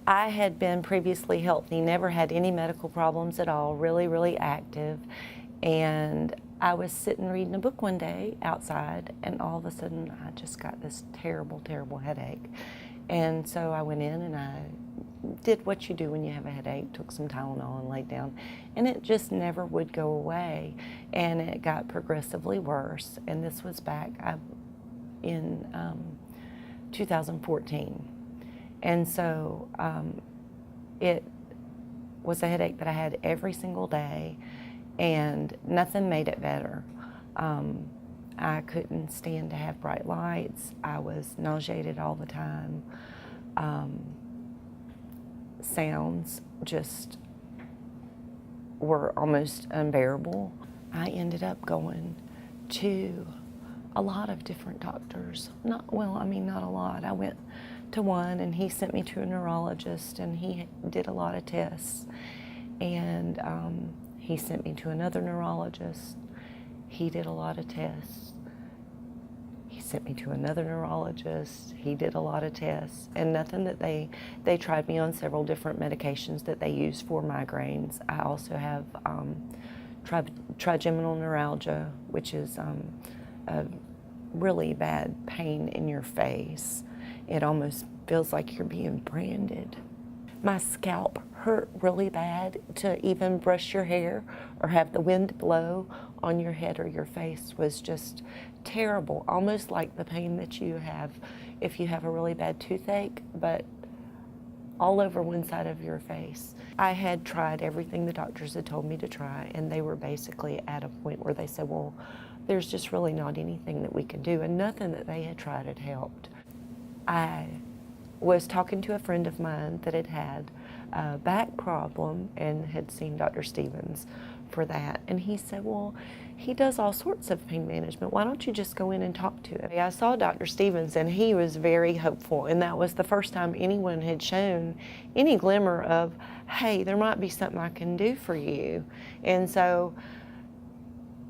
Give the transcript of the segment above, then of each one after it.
I had been previously healthy, never had any medical problems at all, really, really active. And I was sitting reading a book one day outside, and all of a sudden I just got this terrible, terrible headache. And so I went in and I did what you do when you have a headache, took some Tylenol and laid down, and it just never would go away. And it got progressively worse, and this was back in 2014. And so it was a headache that I had every single day, and nothing made it better. I couldn't stand to have bright lights. I was nauseated all the time. Sounds just were almost unbearable. I ended up going to a lot of different doctors. Not a lot. I went to one, and he sent me to a neurologist, and he did a lot of tests. And he sent me to another neurologist. He did a lot of tests. He sent me to another neurologist. He did a lot of tests, and nothing that they tried me on several different medications that they use for migraines. I also have trigeminal neuralgia, which is a really bad pain in your face. It almost feels like you're being branded. My scalp hurt really bad. To even brush your hair or have the wind blow on your head or your face was just terrible, almost like the pain that you have if you have a really bad toothache, but all over one side of your face. I had tried everything the doctors had told me to try, and they were basically at a point where they said, well, there's just really not anything that we can do, and nothing that they had tried had helped. I was talking to a friend of mine that had had a back problem and had seen Dr. Stevens for that. And he said, well, he does all sorts of pain management. Why don't you just go in and talk to him? I saw Dr. Stevens, and he was very hopeful. And that was the first time anyone had shown any glimmer of, hey, there might be something I can do for you. And so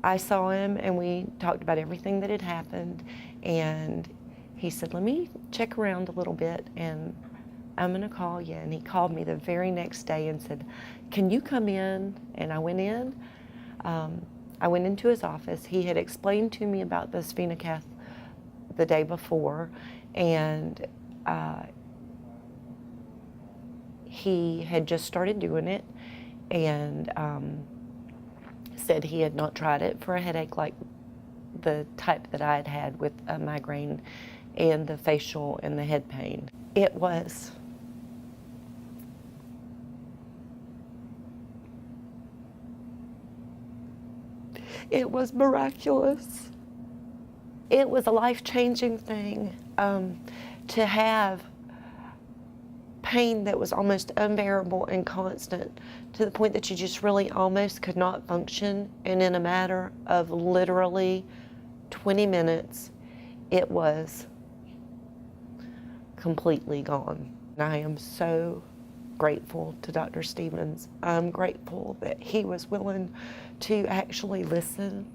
I saw him, and we talked about everything that had happened. And he said, let me check around a little bit, and I'm gonna call you. And he called me the very next day and said, can you come in? And I went in. I went into his office. He had explained to me about the Spinacath the day before, and he had just started doing it, and said he had not tried it for a headache like the type that I had had with a migraine and the facial and the head pain. It was miraculous. It was a life-changing thing to have pain that was almost unbearable and constant, to the point that you just really almost could not function. And in a matter of literally 20 minutes, it was completely gone. I am so grateful to Dr. Stevens. I'm grateful that he was willing to actually listen.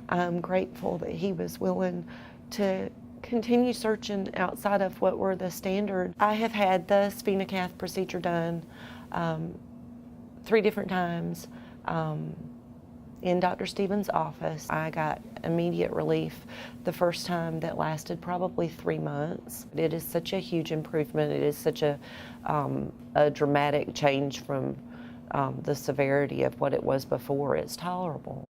I'm grateful that he was willing to continue searching outside of what were the standard. I have had the Spinacath procedure done 3 different times in Dr. Stevens' office. I got immediate relief the first time that lasted probably 3 months. It is such a huge improvement. It is such a dramatic change from the severity of what it was before. It's tolerable.